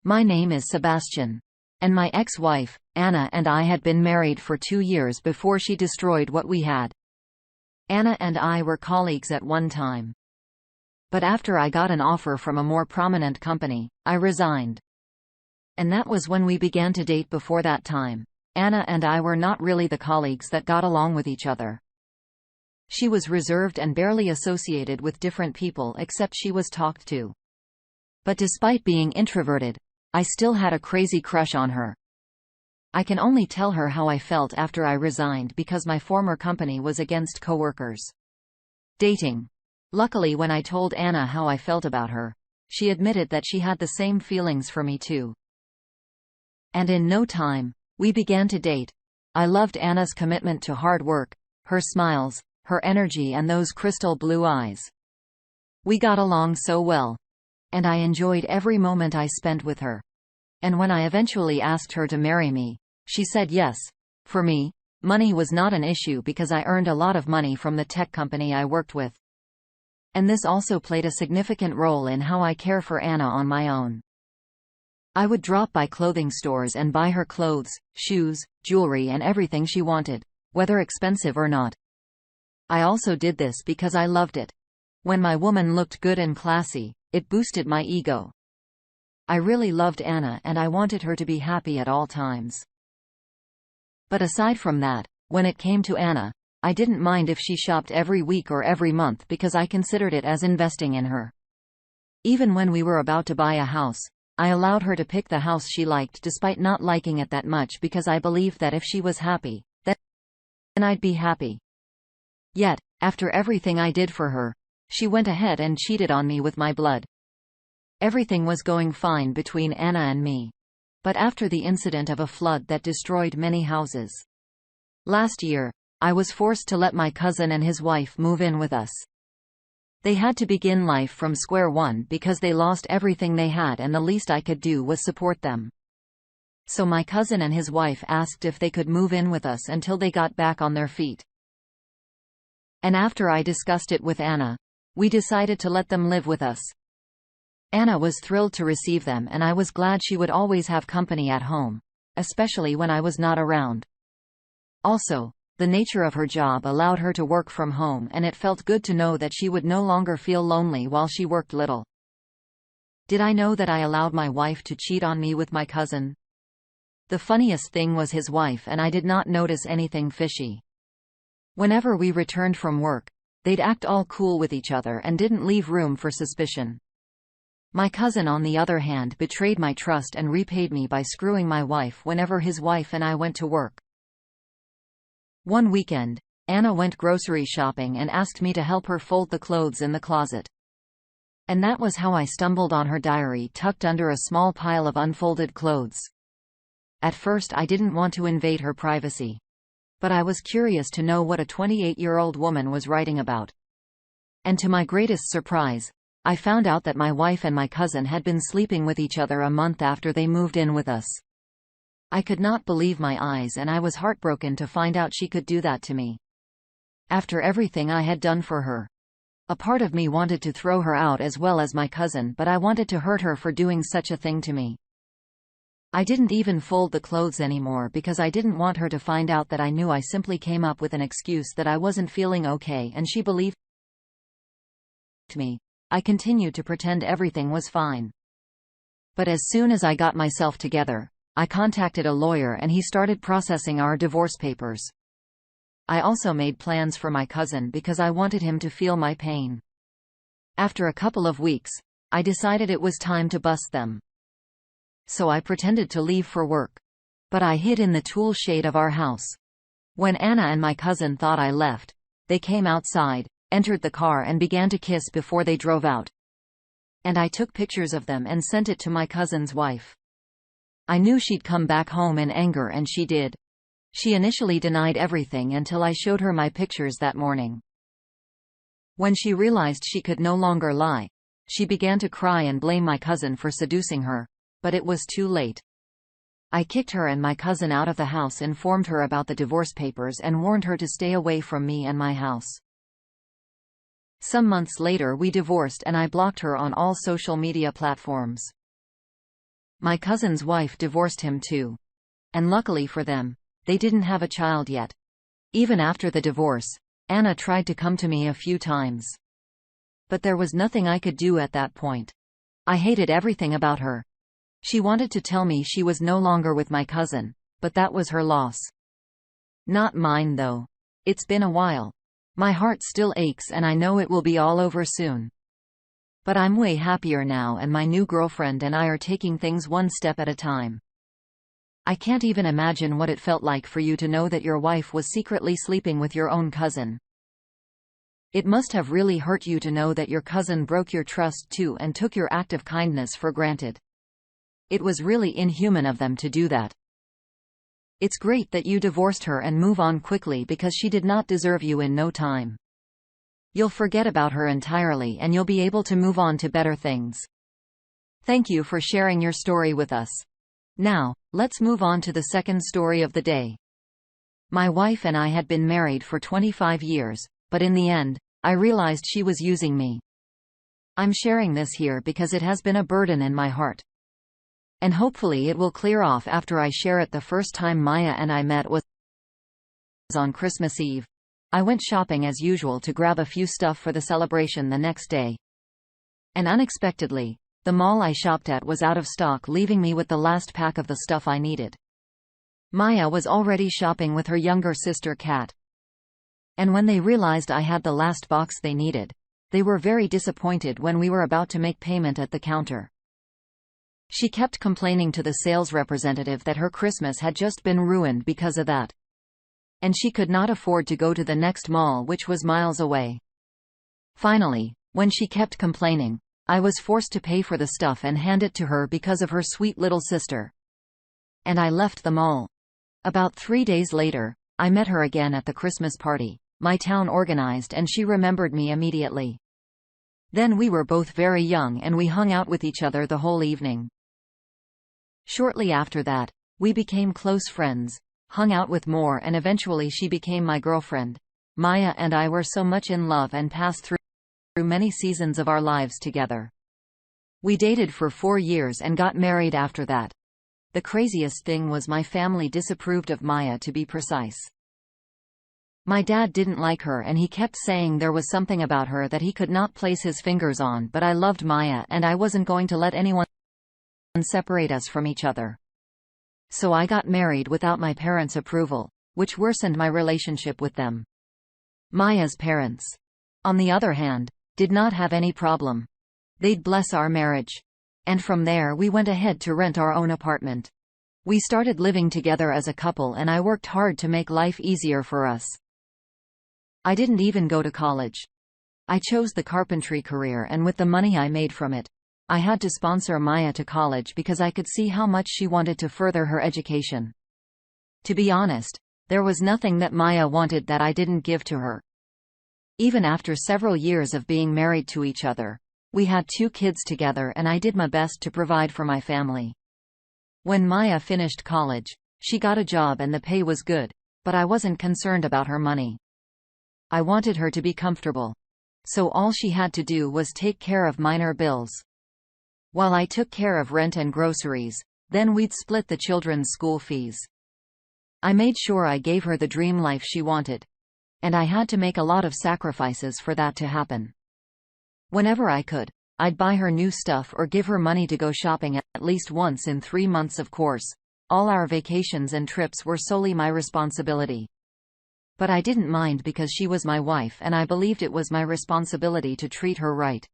My name is Sebastian. And my ex-wife, Anna, and I had been married for 2 years before she destroyed what we had. Anna and I were colleagues at one time. But after I got an offer from a more prominent company, I resigned. And that was when we began to date. Before that time, Anna and I were not really the colleagues that got along with each other. She was reserved and barely associated with different people except she was talked to. But despite being introverted, I still had a crazy crush on her. I can only tell her how I felt after I resigned because my former company was against coworkers dating. Luckily, when I told Anna how I felt about her, she admitted that she had the same feelings for me too. And in no time, we began to date. I loved Anna's commitment to hard work, her smiles, her energy, and those crystal blue eyes. We got along so well. And I enjoyed every moment I spent with her. And when I eventually asked her to marry me, she said yes. For me, money was not an issue because I earned a lot of money from the tech company I worked with. And this also played a significant role in how I care for Anna on my own. I would drop by clothing stores and buy her clothes, shoes, jewelry, and everything she wanted, whether expensive or not. I also did this because I loved it. When my woman looked good and classy, it boosted my ego. I really loved Anna and I wanted her to be happy at all times. But aside from that, when it came to Anna, I didn't mind if she shopped every week or every month because I considered it as investing in her. Even when we were about to buy a house, I allowed her to pick the house she liked despite not liking it that much because I believed that if she was happy, then I'd be happy. Yet, after everything I did for her, she went ahead and cheated on me with my blood. Everything was going fine between Anna and me. But after the incident of a flood that destroyed many houses last year, I was forced to let my cousin and his wife move in with us. They had to begin life from square one because they lost everything they had, and the least I could do was support them. So my cousin and his wife asked if they could move in with us until they got back on their feet. And after I discussed it with Anna, we decided to let them live with us. Anna was thrilled to receive them, and I was glad she would always have company at home, especially when I was not around. Also, the nature of her job allowed her to work from home, and it felt good to know that she would no longer feel lonely while she worked little. Did I know that I allowed my wife to cheat on me with my cousin? The funniest thing was his wife and I did not notice anything fishy. Whenever we returned from work, they'd act all cool with each other and didn't leave room for suspicion. My cousin, on the other hand, betrayed my trust and repaid me by screwing my wife whenever his wife and I went to work. One weekend, Anna went grocery shopping and asked me to help her fold the clothes in the closet. And that was how I stumbled on her diary tucked under a small pile of unfolded clothes. At first I didn't want to invade her privacy. But I was curious to know what a 28-year-old woman was writing about. And to my greatest surprise, I found out that my wife and my cousin had been sleeping with each other a month after they moved in with us. I could not believe my eyes, and I was heartbroken to find out she could do that to me. After everything I had done for her. A part of me wanted to throw her out as well as my cousin, but I wanted to hurt her for doing such a thing to me. I didn't even fold the clothes anymore because I didn't want her to find out that I knew I simply came up with an excuse that I wasn't feeling okay and she believed me. I continued to pretend everything was fine. But as soon as I got myself together, I contacted a lawyer and he started processing our divorce papers. I also made plans for my cousin because I wanted him to feel my pain. After a couple of weeks, I decided it was time to bust them. So I pretended to leave for work. But I hid in the tool shed of our house. When Anna and my cousin thought I left, they came outside, entered the car and began to kiss before they drove out. And I took pictures of them and sent it to my cousin's wife. I knew she'd come back home in anger, and she did. She initially denied everything until I showed her my pictures that morning. When she realized she could no longer lie, she began to cry and blame my cousin for seducing her. But it was too late. I kicked her and my cousin out of the house, informed her about the divorce papers, and warned her to stay away from me and my house. Some months later we divorced and I blocked her on all social media platforms. My cousin's wife divorced him too. And luckily for them, they didn't have a child yet. Even after the divorce, Anna tried to come to me a few times. But there was nothing I could do at that point. I hated everything about her. She wanted to tell me she was no longer with my cousin, but that was her loss. Not mine though. It's been a while. My heart still aches and I know it will be all over soon. But I'm way happier now and my new girlfriend and I are taking things one step at a time. I can't even imagine what it felt like for you to know that your wife was secretly sleeping with your own cousin. It must have really hurt you to know that your cousin broke your trust too and took your act of kindness for granted. It was really inhuman of them to do that. It's great that you divorced her and move on quickly because she did not deserve you in no time. You'll forget about her entirely and you'll be able to move on to better things. Thank you for sharing your story with us. Now, let's move on to the second story of the day. My wife and I had been married for 25 years, but in the end, I realized she was using me. I'm sharing this here because it has been a burden in my heart. And hopefully it will clear off after I share it. The first time Maya and I met was on Christmas Eve. I went shopping as usual to grab a few stuff for the celebration the next day. And unexpectedly, the mall I shopped at was out of stock, leaving me with the last pack of the stuff I needed. Maya was already shopping with her younger sister Kat. And when they realized I had the last box they needed, they were very disappointed when we were about to make payment at the counter. She kept complaining to the sales representative that her Christmas had just been ruined because of that. And she could not afford to go to the next mall, which was miles away. Finally, when she kept complaining, I was forced to pay for the stuff and hand it to her because of her sweet little sister. And I left the mall. About 3 days later, I met her again at the Christmas party my town organized, and she remembered me immediately. Then we were both very young and we hung out with each other the whole evening. Shortly after that, we became close friends, hung out with more, and eventually she became my girlfriend. Maya and I were so much in love and passed through many seasons of our lives together. We dated for 4 years and got married after that. The craziest thing was my family disapproved of Maya, to be precise. My dad didn't like her and he kept saying there was something about her that he could not place his fingers on, but I loved Maya and I wasn't going to let anyone separate us from each other. So I got married without my parents' approval, which worsened my relationship with them. Maya's parents, on the other hand, did not have any problem. They'd bless our marriage. And from there we went ahead to rent our own apartment. We started living together as a couple and I worked hard to make life easier for us. I didn't even go to college. I chose the carpentry career, and with the money I made from it, I had to sponsor Maya to college because I could see how much she wanted to further her education. To be honest, there was nothing that Maya wanted that I didn't give to her. Even after several years of being married to each other, we had 2 kids together and I did my best to provide for my family. When Maya finished college, she got a job and the pay was good, but I wasn't concerned about her money. I wanted her to be comfortable. So all she had to do was take care of minor bills. While I took care of rent and groceries, then we'd split the children's school fees. I made sure I gave her the dream life she wanted. And I had to make a lot of sacrifices for that to happen. Whenever I could, I'd buy her new stuff or give her money to go shopping at least once in 3 months. Of course, all our vacations and trips were solely my responsibility. But I didn't mind because she was my wife and I believed it was my responsibility to treat her right.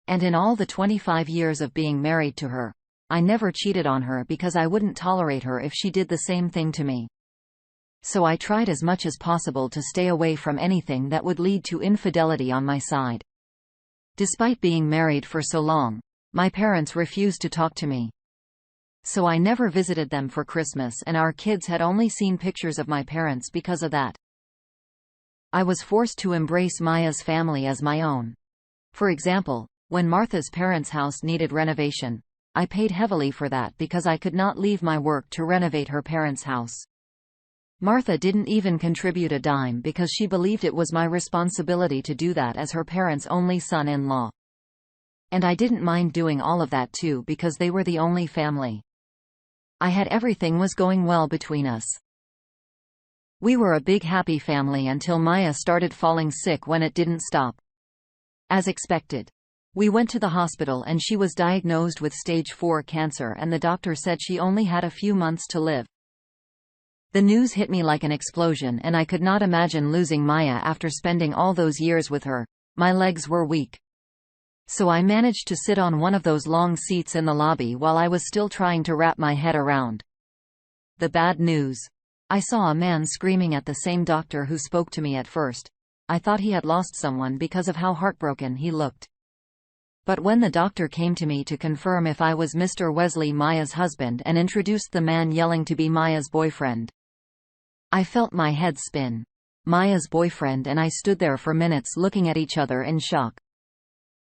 And in all the 25 years of being married to her, I never cheated on her because I wouldn't tolerate her if she did the same thing to me. So I tried as much as possible to stay away from anything that would lead to infidelity on my side. Despite being married for so long, my parents refused to talk to me. So I never visited them for Christmas and our kids had only seen pictures of my parents because of that. I was forced to embrace Maya's family as my own. For example, when Martha's parents' house needed renovation, I paid heavily for that because I could not leave my work to renovate her parents' house. Martha didn't even contribute a dime because she believed it was my responsibility to do that as her parents' only son-in-law. And I didn't mind doing all of that too because they were the only family. I had everything was going well between us. We were a big happy family until Maya started falling sick when it didn't stop. As expected. We went to the hospital and she was diagnosed with stage 4 cancer and the doctor said she only had a few months to live. The news hit me like an explosion and I could not imagine losing Maya after spending all those years with her. My legs were weak. So I managed to sit on one of those long seats in the lobby while I was still trying to wrap my head around the bad news. I saw a man screaming at the same doctor who spoke to me at first. I thought he had lost someone because of how heartbroken he looked. But when the doctor came to me to confirm if I was Mr. Wesley, Maya's husband, and introduced the man yelling to be Maya's boyfriend, I felt my head spin. Maya's boyfriend and I stood there for minutes looking at each other in shock.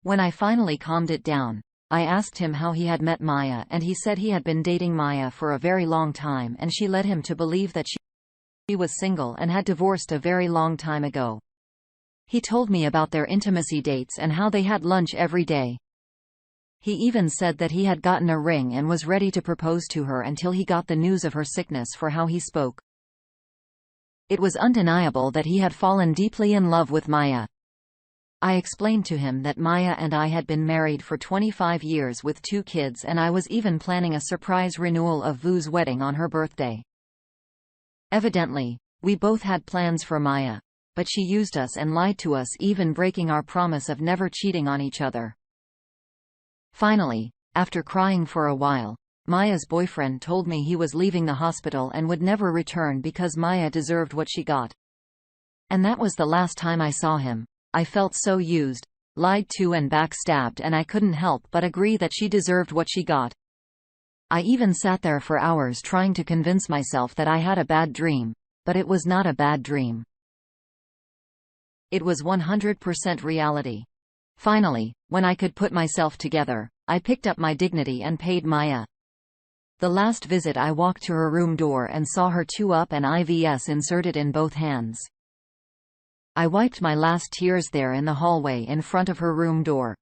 When I finally calmed it down, I asked him how he had met Maya and he said he had been dating Maya for a very long time and she led him to believe that she was single and had divorced a very long time ago. He told me about their intimacy dates and how they had lunch every day. He even said that he had gotten a ring and was ready to propose to her until he got the news of her sickness, for how he spoke. It was undeniable that he had fallen deeply in love with Maya. I explained to him that Maya and I had been married for 25 years with 2 kids and I was even planning a surprise renewal of Vu's wedding on her birthday. Evidently, we both had plans for Maya, but she used us and lied to us, even breaking our promise of never cheating on each other. Finally, after crying for a while, Maya's boyfriend told me he was leaving the hospital and would never return because Maya deserved what she got. And that was the last time I saw him. I felt so used, lied to and backstabbed, and I couldn't help but agree that she deserved what she got. I even sat there for hours trying to convince myself that I had a bad dream, but it was not a bad dream. It was 100% reality. Finally, when I could put myself together, I picked up my dignity and paid Maya. The last visit I walked to her room door and saw her 2-up and IVs inserted in both hands. I wiped my last tears there in the hallway in front of her room door.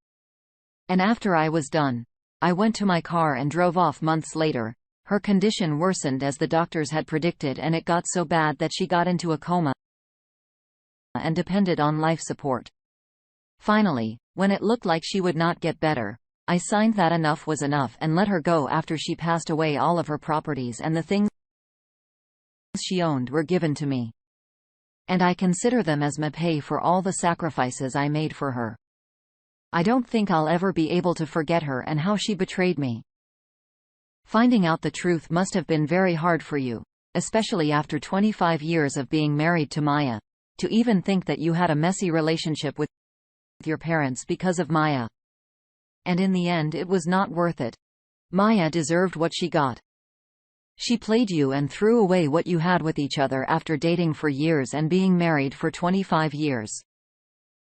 And after I was done, I went to my car and drove off. Months later, her condition worsened as the doctors had predicted and it got so bad that she got into a coma and depended on life support. Finally, when it looked like she would not get better, I signed that enough was enough and let her go. After she passed away, all of her properties and the things she owned were given to me. And I consider them as my pay for all the sacrifices I made for her. I don't think I'll ever be able to forget her and how she betrayed me. Finding out the truth must have been very hard for you, especially after 25 years of being married to Maya. To even think that you had a messy relationship with your parents because of Maya. And in the end it was not worth it. Maya deserved what she got. She played you and threw away what you had with each other after dating for years and being married for 25 years.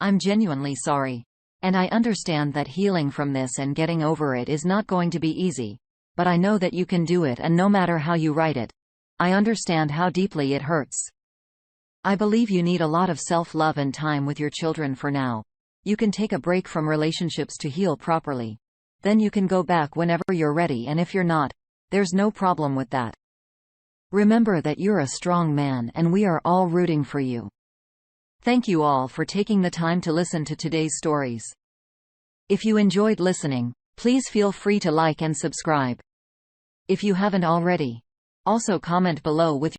I'm genuinely sorry. And I understand that healing from this and getting over it is not going to be easy. But I know that you can do it, and no matter how you write it, I understand how deeply it hurts. I believe you need a lot of self-love and time with your children for now. You can take a break from relationships to heal properly. Then you can go back whenever you're ready, and if you're not, there's no problem with that. Remember that you're a strong man and we are all rooting for you. Thank you all for taking the time to listen to today's stories. If you enjoyed listening, please feel free to like and subscribe. If you haven't already, also comment below with